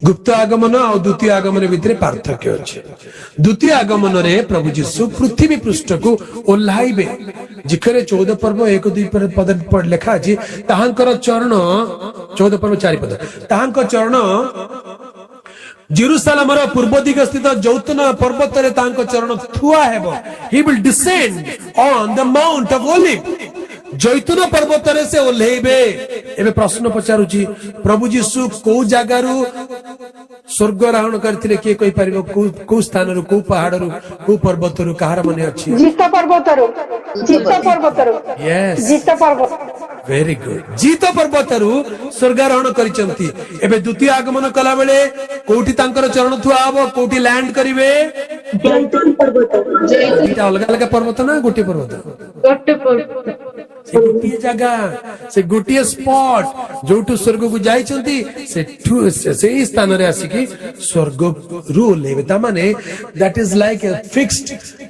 गुप्त आगमन और द्वितीय आगमन भितर पार्थक्य अच्छे। द्वितीय आगमन रे प्रभु जीशु पृथ्वी पृष्ठ को ओह्लाइबे। जिखरे 14 पर्व 1-2 पद लेखा अछि ताहांकर चरण 14 पर्व 4 पद ताहांकर चरण जेरूसालेम पूर्व दिग स्थित जैतून पर्वत रे ताहांकर चरण थुआ हेबो। He will descend on the mount of olive. जैतून पर्वत रे से ओल्हेबे। एबे प्रश्न पचारुची प्रभु जीशु को जगारु स्वर्ग आरोहण करथिले किए कहि परिबो? को स्थान रु को पहाड़ रु को पर्वत रु कहार मने अछि? जीत पर्वत रु। यस जीत पर्वत। Very good. जीत पर्वत रु स्वर्ग आरोहण करिसंती। एबे द्वितीय आगमन कला बेले कोठी तांकर चरण थुआ हबो, कोठी लैंड करिवे? जैतून पर्वत। एटा अलग अलग पर्वत ना गोटी पर्वत? गोटे पर्वत। से गोटे जगह से गोटे स्पॉट जोठु स्वर्ग को जाइछंती से स्थान रे आसिकी स्वर्ग रु ओल्हेबे। ता माने that is like a fixed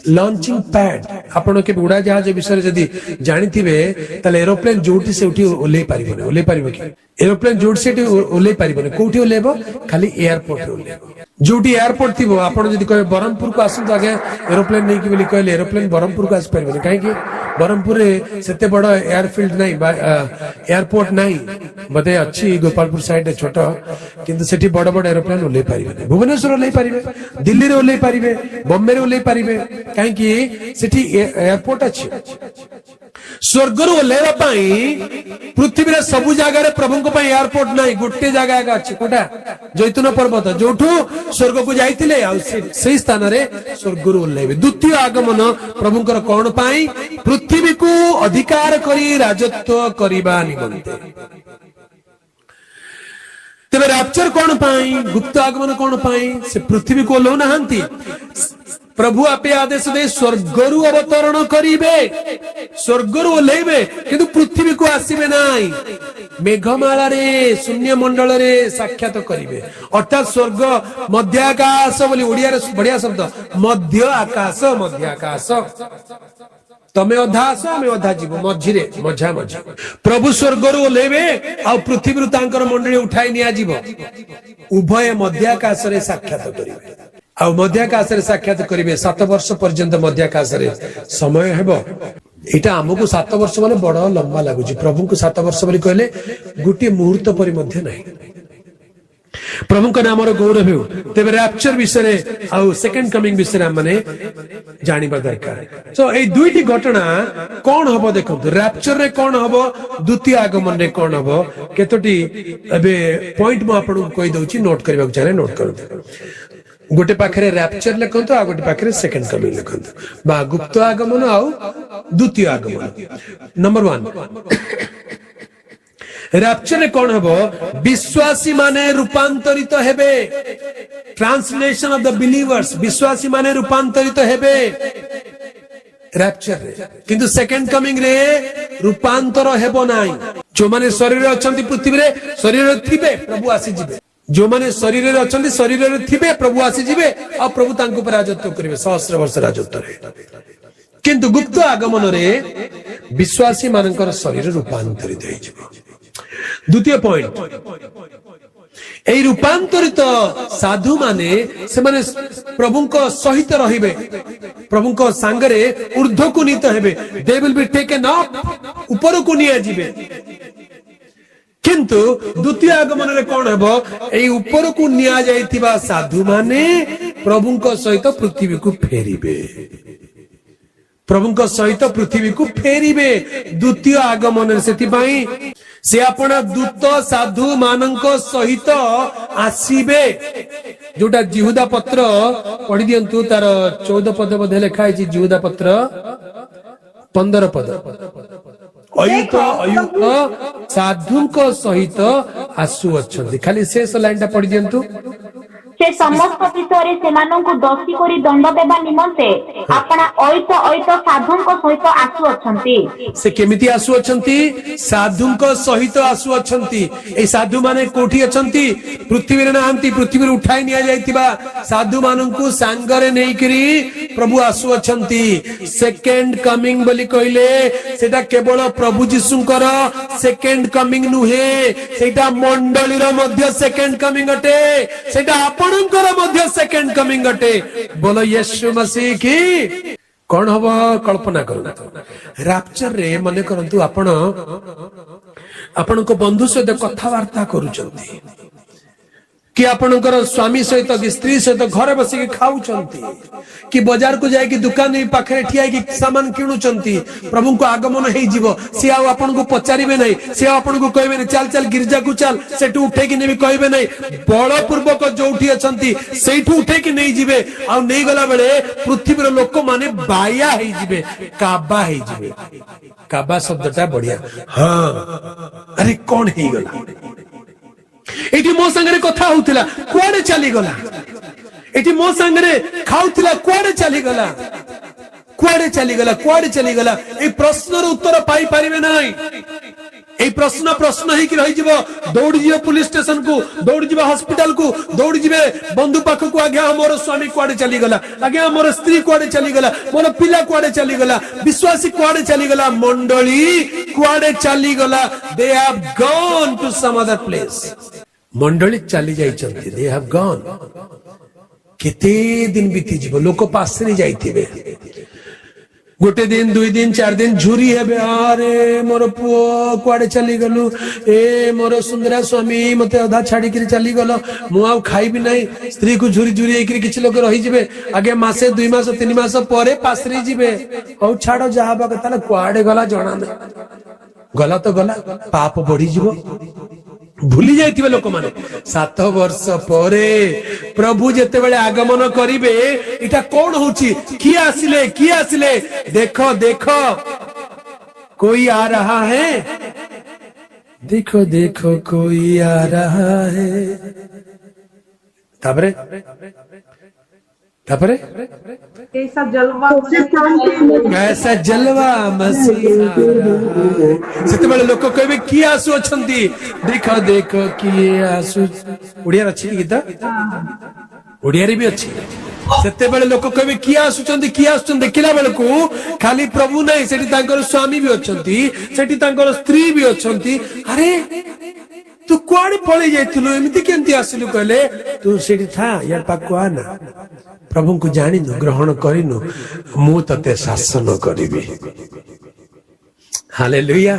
launching pad. आपण के उड़ा जहाज विषय जदी जानिथिबे तले एरोप्लेन जोठी से उठी ओल्हे पारिबो कि? एरोप्लेन जोठी से ओल्हे पारिबो कोठी ओल्हेबो? खाली एयरपोर्ट रे ओल्हेबो। जोटी एयरपोर्ट थी आपण जदी कहे बरहमपुर को आसंत आगे एरोप्लेन नहीं कि कहले एरोप्लेन बरहमपुर को आस पारे कहीं बरहमपुर से बड़ एयरफील्ड नहीं एयरपोर्ट नहीं बोधे अच्छी गोपालपुर साइड छोट किंतु सेठी बड़ बड़ एरोप्लेन ओल्हे पारे। भुवनेश्वर ओल्हे पारे, दिल्ली रे ओल्हे पारे, बॉम्बे रे ओल्हे पारे कहीं सेठी एयरपोर्ट अच्छी। स्वर्ग ओल्हेवा पृथ्वी रे सबु जगह प्रभु को एयरपोर्ट नहीं गोटे जगह अच्छी कोटा जैतून पर्वत जोठू स्वर्ग को जाइतिले से स्थान रे स्वर्ग ओल्हेबे। द्वितीय आगमन प्रभुंकर कौन पाई? पृथ्वी को अधिकार करी राजत्व करिबा निमंते। तेरे रैप्चर कौन पाई? गुप्त आगमन कौन पाई? से पृथ्वी को ओल्हौ नाहंती। प्रभु आपे आदेश दे स्वर्गरु अवतरण करिबे, स्वर्गरु ओल्हेबे किंतु पृथ्वी को आसीबे नाही। मेघमाला रे शून्य मंडल रे साक्षात करिबे। अर्थात स्वर्ग मध्य आकाश बोली ओडिया रे बढ़िया शब्द मध्य आकाश। तमे अधा आस आमे अधा जीव मझिरे मझा मझी प्रभु स्वर्गरु ओल्हेबे आ पृथ्वी रु तांकर मंडली उठाई निया जीव। उभय मध्य आकाश रे साक्षात करिबे। आ मध्याकाश रे साक्षात करिवे। 7 वर्ष पर्यंत मध्याकाश रे समय हेबो। एटा हमकु 7 वर्ष माने बड़ लंबा लागुची। प्रभु को 7 वर्ष बोली कहले गुटी मुहूर्त परि मध्य नाही। प्रभु का नाम गौरव हो। तेरे रैप्चर विषय आ सेकंड कमिंग विषय माने जानिबा दरकार। सो ए दुईटी घटना कौन हबो देखंतु। रैप्चर रे कौन हबो, द्वितीय आगमन रे कौन हबो, केतोटी एबे पॉइंट म आपन को कहि दउची नोट करबा चाहे नोट करु। गोटे पाखरे रैप्चर लिखंतु आ गोटे पाखरे सेकंड कमिंग लिखंतु बा गुप्त आगमन आ द्वितीय आगमन। नंबर 1 रैप्चर कौन हबो? विश्वासी माने रूपांतरित हेबे। ट्रांसलेशन ऑफ द बिलीवर्स विश्वासी माने रूपांतरित हेबे रैप्चर रे। किंतु सेकंड कमिंग रे रूपांतर हेबो नाही। जो माने शरीर अछंती पृथ्वी रे शरीर रे थिबे प्रभु आसी जिवे। जो माने शरीर रे अछंती शरीर रे थिबे प्रभु आसी जिवे आ प्रभु तांको पर राजत्व करिवे सहस्र वर्ष राजत्व रे। किंतु गुप्त आगमन रे विश्वासी मानकर शरीर रूपांतरित होई जिवो। द्वितीय पॉइंट ए रूपांतरित साधु माने से माने प्रभु को सहित रहिबे, प्रभु को सांगरे ऊर्ध्व को नीत हेबे। दे विल बी टेकन अप ऊपर को निया जिवे। किंतु द्वितीय आगमन रे कौन हेबो? ए ऊपर को निया जाइथिबा साधु माने प्रभु को सहित पृथ्वी को फेरिबे। प्रभु को सहित पृथ्वी को फेरिबे द्वितीय आगमन। सेथिबाई से अपना दूत साधु मानक सहित आसीबे। जोटा जिहुदा पत्र पढ़ी दियंतु तार 14 पद बधे लिखा है। जिहुदा पत्र 15 पद अयुत साधु को सहित आसु अच्छी। खाली शेष लाइन टा पढ़ी दियंतु। से समस्त विषय सेमानंकु दोषी करी दंड देबा निमंते आपना अयित अयित साधुंक सहित आसु अछंती से केमिति आसु अछंती साधुंक सहित आसु अछंती ए साधु माने कोठी अछंती पृथ्वी रे नांती पृथ्वी रे उठाई निया जायतिबा साधु मानंकु सांगरे नेई करी प्रभु आसु अछंती सेकंड कमिंग बोली कहले सेटा केवल प्रभु जीसुंकर सेकंड कमिंग नुहे सेटा मंडलीर मध्य सेकंड कमिंग अटे सेटा आपणकर मध्य सेकंड कमिंग अटे बोलो यीशु मसीह की कौन हबो कल्पना करंतु रैप्चर रे मने करंतु आपण को बंधु सहित कथावार्ता करूचंती कि आपणकर स्वामी सहित कि स्त्री सहित घर बसिक खाऊचंती कि बाजार को जाय कि दुकान पाखे ठिया कि सामान किणुचंती प्रभु को आगमन हेई जीवो से आ आपन को पचारिबे नै से आपन को कहबे नै चल चल गिरजा को चल सेटू उठे कि नेबी कहबे नै बळ पूर्वक जोठी अछंती सेठू उठे कि नै जिवे आ नै गला बेले पृथ्वी रो लोक माने बाया हेई जिवे काबा हेई जिवे काबा शब्दटा बढ़िया हां अरे कौन हेई गला एठी मो संगरे कथा होउतिला कोडे चली गला एठी मो संगरे खाउतिला कोडे चली गला कोडे चली गला कोडे चली गला ए प्रश्नर उत्तर पाई परिबे नाही ए प्रश्न ही कि रही जीवो दौड़ी जीवो पुलिस स्टेशन को दौड़ी जीवो हॉस्पिटल को दौड़ी जीवे बंधु पाख को आज्ञा मोर स्वामी कोडे चली गला आज्ञा मोर स्त्री कोडे चली गला मोर पिला कोडे चली गला विश्वासी कोडे चली गला मंडली कोडे चली गला they have gone to some other place मंडली चली जाइछंती दे हैव गॉन केते दिन बीती जीवो लोक पास रे जाइथिबे गोटे दिन दुई दिन चार दिन झुरी हेबे अरे मोर पुओ कुआडे चली गलु ए मोर सुंदरा स्वामी मते अधा छाड़ी के चली गलो मु आ खाइबी नाही स्त्री को झुरी झुरी एकरी किछ लोक रही जिवे आगे मासे दुई मास तीन मास परे पासरी जिवे औ छाड़ो जहा बा ताले कुआडे गला जणा नै गला तो गला पाप बढ़ी जीवो भूली जाइथिबे लोक माने 7 वर्ष परे प्रभु जेते बेले आगमन करिवे इटा कोन होची किए आसिले देखो देखो कोई आ रहा है देखो देखो कोई आ रहा है तापरे तापरे कैसा जलवा कैसा जलवा मसीह सेते बेले लोक कहबे की आसु अछंती देखो देखो किए आसु उड़िया अछि गीत उड़िया रे भी अछि सेते बेले लोक कहबे की आसुचंती देखिला बेले को खाली प्रभु नै सेठी तांकर स्वामी भी अछंती सेठी तांकर स्त्री भी अछंती अरे तू कुआडे पळी जाइथिलु एमिति केंती आसिलु कहले तू सेठी था यार पाकु आना प्रभु को जानिनु ग्रहण करिनु मु तते शासन करिबी हालेलुया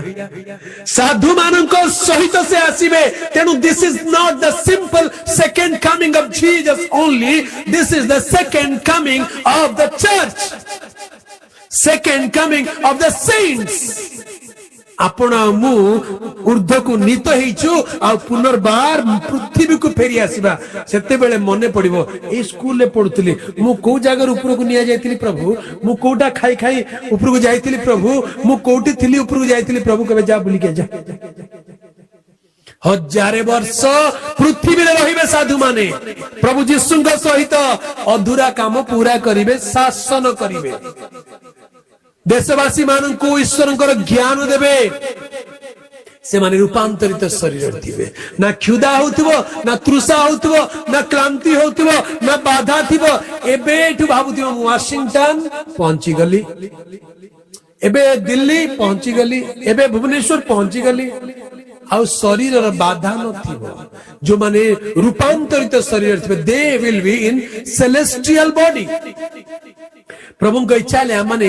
साधु मानक सहित से आसीबे तेनु this is not the simple second coming of Jesus only this is the second coming of the church second coming of the saints आपण मु ऊर्ध्व को नीत हेइछु आ पुनर्बार पृथ्वी को फेरी आसीबा सेते बेले मने पड़िबो ए स्कूल ले पढुतली मु को जागर ऊपर को निया जायतिली प्रभु मु कोटा खाई खाई ऊपर को जायतिली प्रभु मु कोठी थिली ऊपर को जायतिली प्रभु कबे जा बुली के जा हजारे वर्ष पृथ्वी रे रहिबे साधु माने प्रभु जीसुंग सहित अधूरा काम पूरा करिवे शासन करिवे देशवासी मान को ईश्वर ज्ञान देवे से माने रूपांतरित शरीर थिबे ना क्षुधा होथिबो ना तृषा होथिबो ना क्लांति होथिबो ना बाधा थिबो एबे एठु भाबुथिबो वाशिंगटन पहुंची गली एबे दिल्ली पहुंची गली एबे भुवनेश्वर पहुंची गली आउ शरीर बाधा नथिबो जो माने रूपांतरित शरीर थिबे they will be in celestial body प्रभु को इच्छा ले माने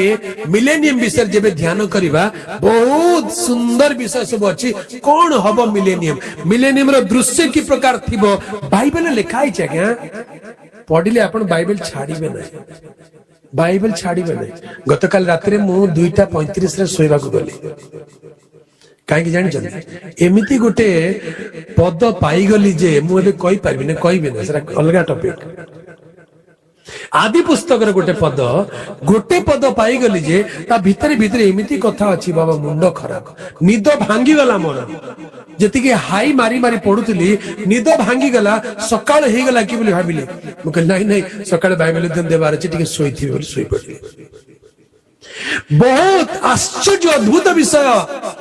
मिलेनियम विषय जेबे ध्यान करिबा बहुत सुंदर विषय सब अछि कोन हबो मिलेनियम रो दृश्य की प्रकार थिबो बाइबल लिखाई छै क्या पढिले आपण बाइबल छाडिबे नै बाइबल छाडिबे नै गतकाल रात्रे मु 2:35 रे सोइबा को गली काहे जानि जन एमिति गोटे पद पाई गली जे मु एबे कहि परबी नै कहबे नै सेरा अलगा टॉपिक आदि पुस्तक गोटे पद पाईगली जे ता भितरे भितरे एमिति कथा अच्छी बाबा मुंड खराब निद भांगी गला मोर जति हाई मारी मारी पढ़ुली निद भांगी गला सकाळ हे गला कि बोली भाबिली मु कहली नहीं नहीं सकाळ बाइबल अध्ययन देबार अछि टिके सोइथिबे बोली सोइ पड़ली। बहुत आश्चर्य अद्भुत विषय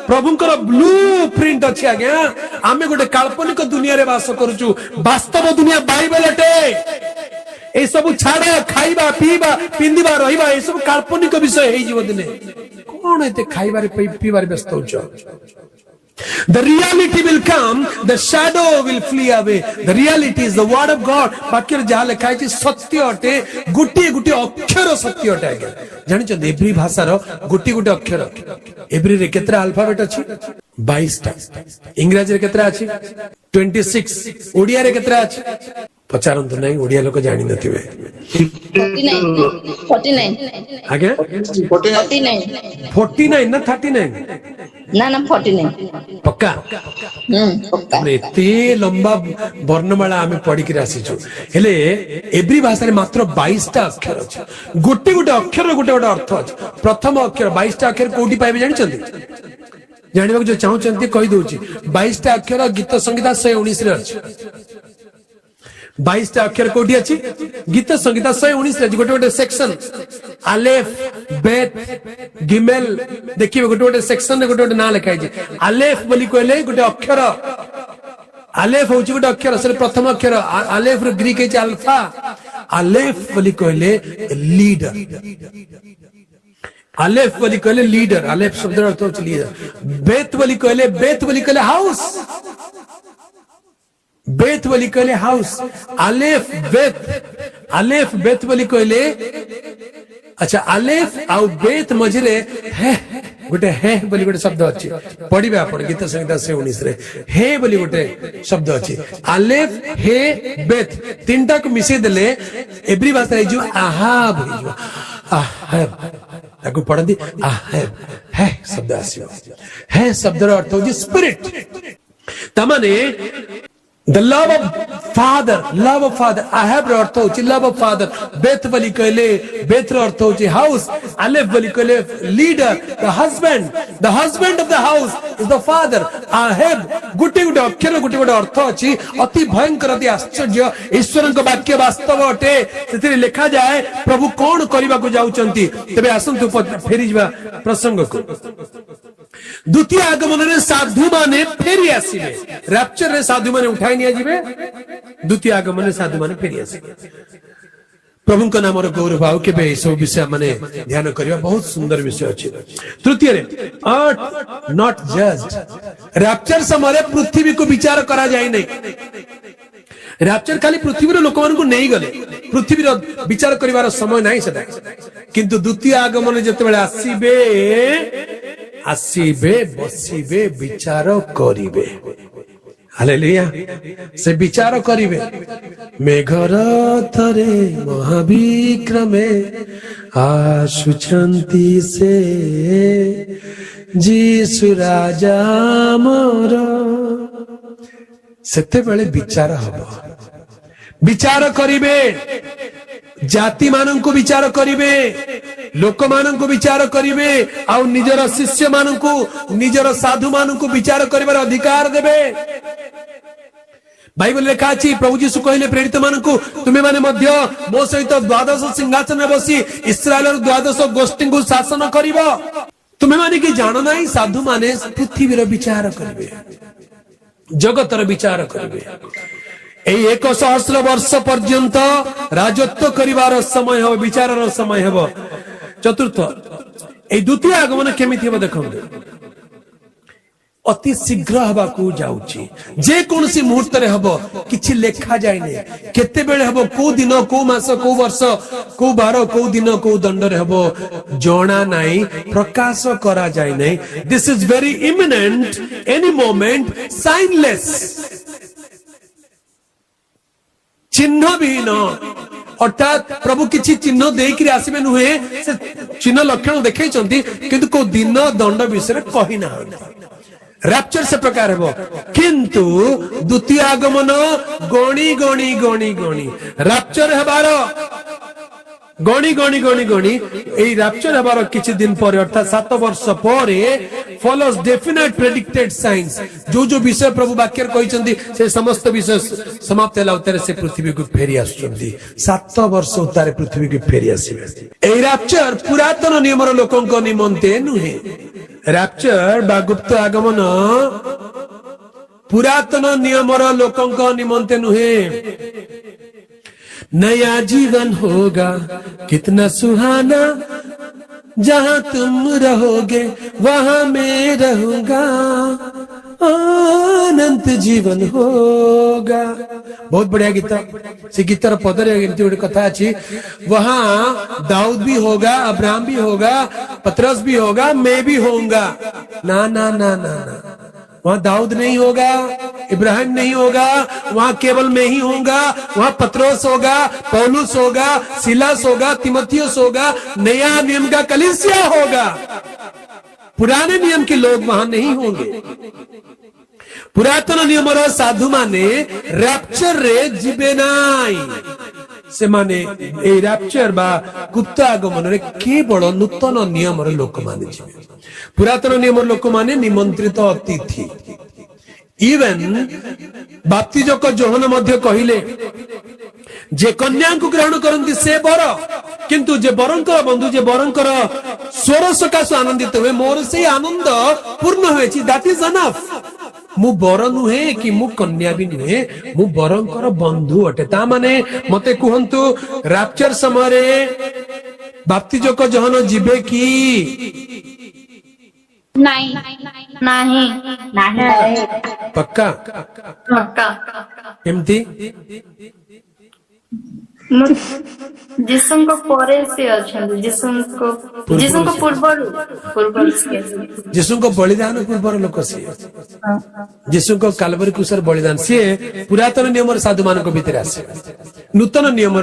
प्रभुंकर ब्लू प्रिंट अच्छी आज्ञा आमे गोटे काल्पनिक दुनिया रे वास करूचु वास्तव दुनिया बाइबल अटे ए सब छाड़ा खाइबा पीबा पिंदिबा रहिबा ए सब काल्पनिक विषय हे जीव दिने कोन एते खाइबारे पीबारे व्यस्त होछ। The reality will come, the shadow will flee away. The reality is the word of God. वाक्य जहाँ लिखा है सत्य अटे गुटी गुटी अक्षर सत्य अटे आज्ञा जानि छ एब्री भाषा रो गुटी गुटी अक्षर एब्री रे केतरा अल्फाबेट अछि 22 टा इंग्रजी रे केतरा अछि 26 ओडिया रे केतरा अछि पचारंतु नहीं ओडिया लोक जानि नथिबे 49 आज्ञा 49 ना 39 ना ना 49 पक्का पक्का एते लंबा वर्णमाला आमे पढ़ी के आसीछु हेले एवरी भाषा रे मात्र 22 टा अक्षर अछि गोटे गोटे अक्षर गोटे गोटे अर्थ अछि प्रथम अक्षर 22 टा अक्षर कोठी पाइबे जानि छथि जानिबा जो चाहू छथि कहि दोछि 22 टा अक्षर गीत संगीता 119 रे अछि 22 टा अक्षर कोठी अछि गीत संगीता 119 रे गोटे गोटे सेक्शन आलेफ बेत गिमेल देखिए गोटे गोटे सेक्शन रे गोटे गोटे ना लिखा है आलेफ बोली कहले गोटे अक्षर आलेफ होची गोटे अक्षर से प्रथम अक्षर आलेफ रो ग्रीक है अल्फा आलेफ बोली कहले लीडर आलेफ बोली कहले लीडर आलेफ शब्द अर्थ होची लीडर बेत बोली कहले हाउस बेत बोली कहले हाउस आलेफ बेत बोली कहले अच्छा आलेफ आउ बेत मझिरे है गोटे है बोली गोटे शब्द अछि पढ़िबे आपण गीत संहिता 19 रे है बोली गोटे शब्द अछि आलेफ हे बेत तीनटा को मिसे देले एवरी भाषा रे जो आहाब जो आहाब ताको पढ़ंदी आहाब है शब्द आसी है शब्द रो अर्थ होजी स्पिरिट तमाने The love of father I have अर्थ होची love of father बेत बोली कहले बेत रो अर्थ होची house आलेफ बोली कहले leader the husband of the house is the father I have गुटी गुटी अक्षर गुटी गुटी अर्थ अछि अति भयंकर अति आश्चर्य ईश्वरन को वाक्य वास्तव अटे सेति लिखा जाए प्रभु कोन करिबा को जाउचंती तबे आसंतु फेरी जबा प्रसंग को द्वितीय आगमन रे साधु माने फेरी आसीबे रैप्चर रे साधु माने उठाई निया जिबे द्वितीय आगमन रे साधु माने फेरी आसीबे प्रभु को नाम रो गौरव भाव के बे सब विषय माने ध्यान करिया बहुत सुंदर विषय अछि। तृतीय रे अर्थ नॉट जज्ड रैप्चर समय पृथ्वी को विचार करा जाय नै रैप्चर खाली पृथ्वी रो लोकमान को नै गले पृथ्वी रो विचार करिवार समय नै सेटा किंतु द्वितीय आगमन जते बेले आसीबे बसीबे विचार करिबे हालेलुया से विचार करिबे मेघर थरे महाविक्रमे आसुछंती से जीसु राजा मोर सेते बेले विचार हबो विचार करिबे जाति मानन को विचार करिबे लोक मानन को विचार करिबे आउ निजर शिष्य मानन को निजर साधु मानन को विचार करिबार अधिकार देबे बाइबल लिखा अछि प्रभु यीशु कहले प्रेरित मानन को तुमे माने मध्य मो सहित द्वादश सिंहासन रे बसी इस्राएल द्वादश गोष्ठी को शासन करिवो तुमे माने कि जानो नाही साधु माने पृथ्वी रो विचार करिबे जगत रो विचार करिबे एई 100 वर्ष पर्यंत राजत्व करिवार समय हो विचार समय हो। चतुर्थ ए द्वितीय आगमन केमिति हो देखो अति शीघ्र हबा को जाउची जे कोनसी मुहूर्त रे हबो किछि लेखा जाय नै केते बेले हबो को दिन को मास को वर्ष को बार को दिन को दंड रे हबो जोना नाही प्रकाश करा जाय नै this is very imminent any moment signless चिन्ह विहीन अर्थात प्रभु किछि चिन्ह देकि आसीबे नुहे से चिन्ह लक्षण देखैचंती किंतु को दिन दंड विषय कहि ना रैप्चर से प्रकार हेबो किंतु द्वितीय आगमन गणी गणी गणी गणी रैप्चर हेबार गणी गणी गणी गणी এই রাপচার হবার কিছু দিন পরে অর্থাৎ 7 বর্ষ পরে ফলোস ডেফিনেট প্রেডিক্টেড সাইন্স जो जो विषय प्रभु वाक्य कहते से समस्त विषय समाप्त होला उतारे से पृथ्वी को फेरी आसुचंदी 7 वर्ष उतारे पृथ्वी को फेरी आसीबे এই রাপচার পুরাতন নিয়মর লোকଙ୍କ নিমন্তে নুহে রাপচার বা গুপ্ত আগমন पुरातन नियमर लोकंक निमंते नुहे नया जीवन होगा कितना सुहाना जहां तुम रहोगे वहां मैं रहूंगा अनंत जीवन होगा बहुत बढ़िया गीत से गीतर पदरे एमती गोटे कथा अच्छी वहां दाऊद भी होगा अब्राहम भी होगा पतरस भी होगा मैं भी होऊंगा ना ना ना ना ना वहां दाऊद नहीं होगा इब्राहिम नहीं होगा वहां केवल मैं ही होऊंगा वहां पत्रोस होगा पौलुस होगा सिलास होगा तिमोथियस होगा नया नियम का कलीसिया होगा पुराने नियम के लोग वहां नहीं होंगे पुरातन नियम साधु माने रैप्चर रे जीवे नाई से माने ए रैप्चर बा गुप्त आगमन रे केवल नूतन नियम लोक माने जीवे पुरातन नियम लोक माने निमंत्रित अतिथि इवन बाप्तिजक जोहन मध्य कहिले जे कन्या को ग्रहण करती से बर किंतु जे बरंकर बंधु जे बरंकर स्वर सकाश आनंदित हुए मोर से आनंद पूर्ण हुए दैट इज एनफ मु बर नुहे कि मु कन्या भी नुहे मु बरंकर बंधु अटे ता माने मते कहंतु रैप्चर समय बाप्तिजक जोहन जीवे की नहीं नहीं नहीं पक्का पक्का एमती जिसुको परे से अछंती जिसुको पूर्वरु जीशुको बलिदान पूर्वर लोक सी जीशुको कालवरी कुशर बलिदान सी पुरातन नियम साधु मान भितर आसे नूतन नियम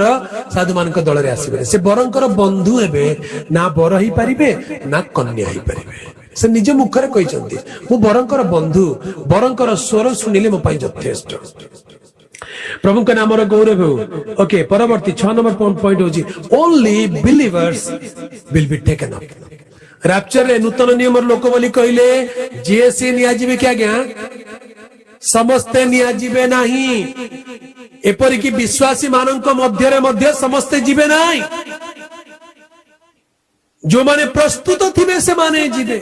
साधु मान दल रे आसीबे से बरंकर बंधु हेबे ना बर ही पारिबे ना कन्या ही पारिबे से निज मुखरे कहते मु बरंकर बंधु बरंकर स्वर शुणिले मो पाई यथेष्ट प्रभु का नाम गौरव हो ओके परवर्ती 6 नंबर पॉइंट होची only believers will be taken up rapture रे नूतन नियम लोक बोली कहले जे से निया जीवे क्या गया समस्ते निया जीवे नाही एपरि कि विश्वासी मानक मध्य रे मध्य समस्ते जीवे नाही जो माने प्रस्तुत थिबे से माने जीवे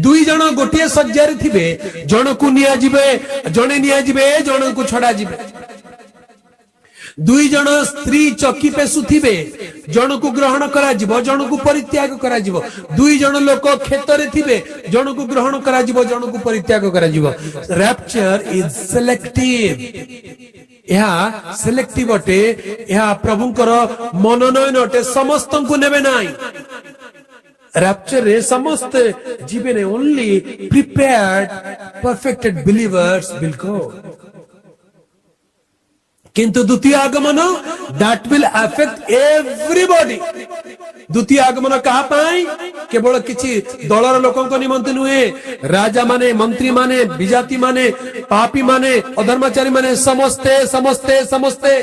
दुई जन गोटे सज्जार थिबे जन को निया जीवे जने निया जीवे जन को छड़ा जीवे दुई जन स्त्री चकी पे सुथिबे जन को ग्रहण करा जीवो जन को परित्याग करा जीवो दुई जन लोक खेतरे थिबे जन को ग्रहण करा जीवो जन को परित्याग करा जीवो रैप्चर इज सिलेक्टिव यह सिलेक्टिव अटे यह प्रभुंकर मनोनयन अटे समस्त को नेबे नाई रैप्चर रे समस्त जीवे ने only prepared perfected believers will go किंतु द्वितीय आगमन दैट विल अफेक्ट एवरीबॉडी द्वितीय आगमन कहा पाई केवल किछि दलर लोकंक निमंते नुहे राजा माने मंत्री माने विजाति माने पापी माने अधर्मचारी माने समस्ते समस्ते समस्ते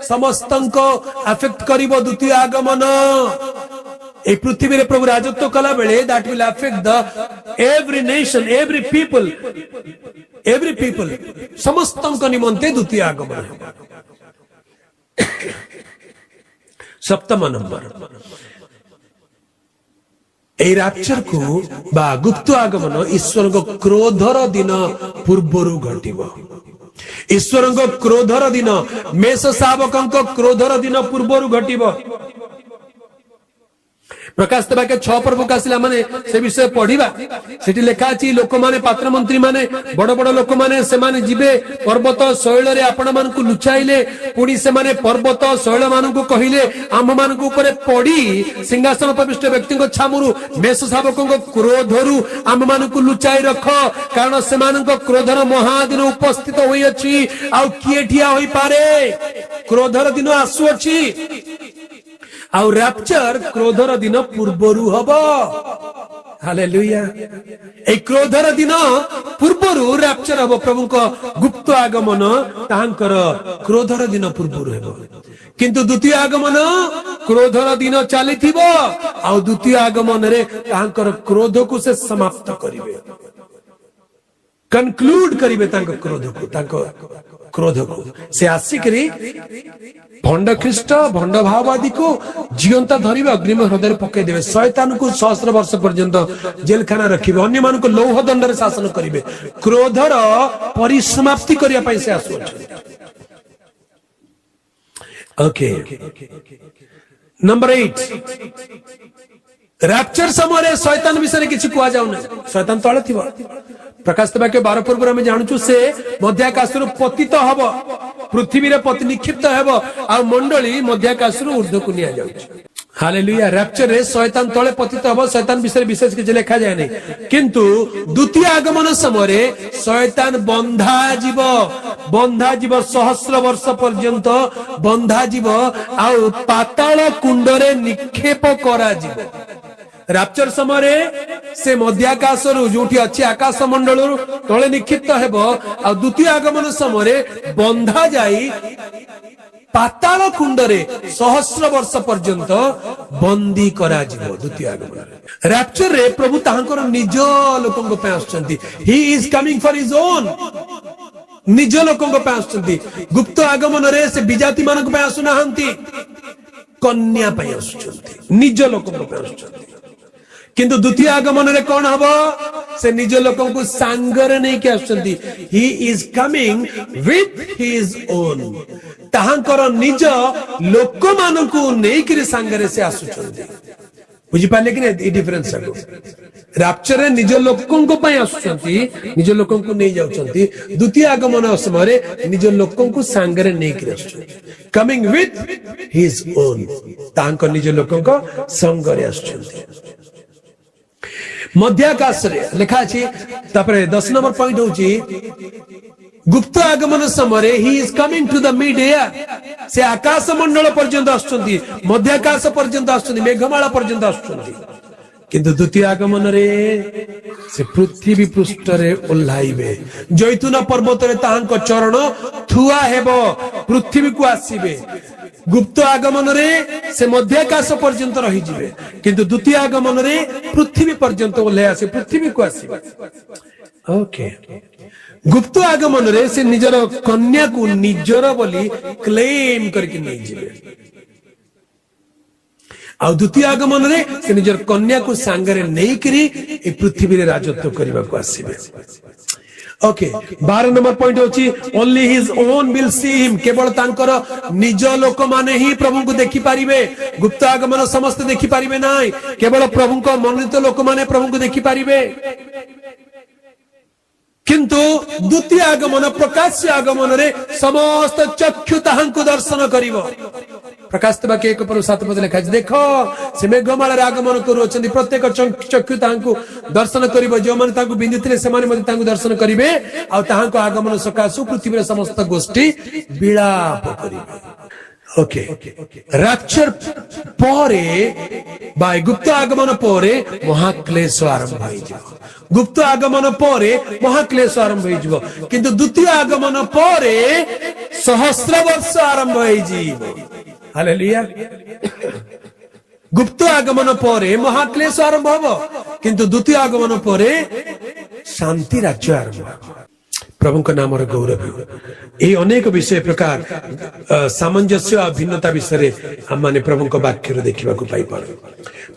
समस्तंको अफेक्ट करिवो द्वितीय आगमन ए पृथ्वी रे प्रभु राजत्व कला बेले that will affect the every nation every people समस्तंक निमंते द्वितीय आगमन सप्तम नंबर ए रैप्चर को बा गुप्त आगमन ईश्वर को क्रोधर दिन पूर्वरु घटिबो ईश्वर को क्रोधर दिन मेष शावकंक क्रोधर दिन पूर्वरु घटिबो प्रकाश देवाके 6 पर्व कासिला माने से विषय पढ़िबा सेठी लेखा अछि लोक माने पात्र मंत्री माने बड़ बड़ लोक माने से माने जिबे पर्वत शैल रे आपण मान को लुचाइले पुणी से माने पर्वत शैल मान को कहिले आम मान को ऊपर पड़ी सिंहासन उपविष्ट व्यक्ति को छामुरु मेष शावक को क्रोधरु आम मान को लुचाई रख कारण से मान को क्रोधर महादिन उपस्थित होई अछि आ किए ठिया होई पारे क्रोधर दिन आसु अछि आउ रैप्चर क्रोधर दिन पूर्वरु हबो हालेलुया ए क्रोधर दिन पूर्वरु रैप्चर हबो प्रभु को गुप्त आगमन तांकर क्रोधर दिन पूर्वरु हबो किंतु द्वितीय आगमन क्रोधर दिन चली द्वितीय आगमन रे तांकर क्रोध को से समाप्त करिवे कनक्लूड करिवे क्रोध को से आसिकरी भंड ख्रीष्ट भंड भाववादी को जीवंता धरिवे अग्निम हृदय पकई देवे शैतान को 1000 वर्ष पर्यंत जेलखाना रखिवे अन्य मान को लौह दंड रे शासन करिवे क्रोधर परिसमाप्ति करिया पई से आसु ओके नंबर 8 रैप्चर समय शैतान विषय किसी कह जाऊ ना शैतान तले थिबो प्रकाश वाक्य 12 पूर्व आम जानूँ से मध्याकाश पतित हम पृथ्वी रे पति निक्षिप्त हेब आ मंडली मध्याकाश ऊर्ध्व को निया जाउछ हालेलुया रैप्चर रे शैतान तले पतित हम शैतान विषय विशेष किसी लिखा जाए नहीं किंतु द्वितीय आगमन समय शैतान बंधा जीव 1000 वर्ष पर्यंत बंधा जीव आ पाताल कुंडरे निक्षेप करा जीव रैप्चर समय से मध्याकाश जो अच्छी आकाश मंडल तले निक्षिप्त हेब आ द्वितीय आगमन समय बंधा जाई पाताल कुंडरे 1000 वर्ष पर्यंत बंदी करा जीवो द्वितीय आगमन रैप्चर रे प्रभु ताहांकर निज लोकंक पे आछंती he is coming for his own निज लोकंक पे आछंती गुप्त आगमन रे से विजाति मानक पे आसुनाहंती कन्या पे आछंती निज लोकंक पे आछंती किंतु द्वितीय आगमन रे कौन हबो से निज लोकन को सांगरे नहीं के आछंती he is coming with his own ताहांकर निज लोक मानकु नहीं कि सांगरे से आसुचंती बुझी पाले कि नहीं डिफरेंस आगो रैप्चर रे निज लोकन को पय आसुचंती निज लोकन को नहीं जाउचंती द्वितीय आगमन समय निज लोकन को सांगरे नहीं कि आसुचंती कमिंग विथ हिज ओन ताहांकर निज लोकन को संगरे आसुचंती मध्याकाश लिखा अछि 10 नंबर पॉइंट होची गुप्त आगमन समय he is coming to the mid air से आकाश मंडल पर्यंत आछंती मध्याकाश पर्यंत आछंती मेघमाला पर्यंत आछंती किंतु द्वितीय आगमन रे से पृथ्वी पृष्ठ रे ओल्हाइबे जैतून पर्वत रे ताहांक चरण थुआ हेबो पृथ्वी को आसीबे गुप्त आगमन रे से मध्याकाश पर्यंत रही जिवे किंतु द्वितीय आगमन रे पृथ्वी पर्यंत ओल्हे आसे पृथ्वी को आसीबे ओके गुप्त आगमन रे से निजर कन्या को निजर बोली क्लेम करके नहीं जिवे आ द्वितीय आगमन रे से निजर कन्या को सांगरे नहीं करी ए पृथ्वी रे राजत्व करबा को आसीबे ओके 12 नंबर पॉइंट होची only his own will see him केवल तांकर निज लोक माने ही प्रभु को देखि पारिबे गुप्त आगमन समस्त देखि पारिबे नाही केवल प्रभु को मनोनीत लोक माने प्रभु को देखि पारिबे किंतु द्वितीय आगमन प्रकाश आगमन रे समस्त चक्षु ताहांको दर्शन करिवो प्रकाश वाक्य 1:7 पद लिखा अछि देखो से मेघमाला आगमन करू अछंती प्रत्येक चक्षु ताहांको दर्शन करिवो जो माने तांको बिंदिथिले से माने तांको दर्शन करिवे आ ताहांको आगमन सकाशु पृथ्वी रे समस्त गोष्ठी विलाप करिवे ओके रैप्चर परे बाय गुप्त आगमन परे महाक्लेश आरंभ होई गुप्त आगमन परे महाक्लेश आरंभ होई किंतु द्वितीय आगमन परे 1000 वर्ष आरंभ होई हालेलुया गुप्त आगमन परे महाक्लेश आरंभ हबो किंतु द्वितीय आगमन परे शांति राज्य आरंभ प्रभु का नाम गौरव ये अनेक विषय प्रकार सामंजस्य भिन्नता विषय हम माने प्रभु वाक्य देखा पाई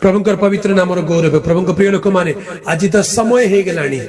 प्रभु पवित्र नाम गौरव प्रभु प्रिय लोक माने आज तो समय हो गलानी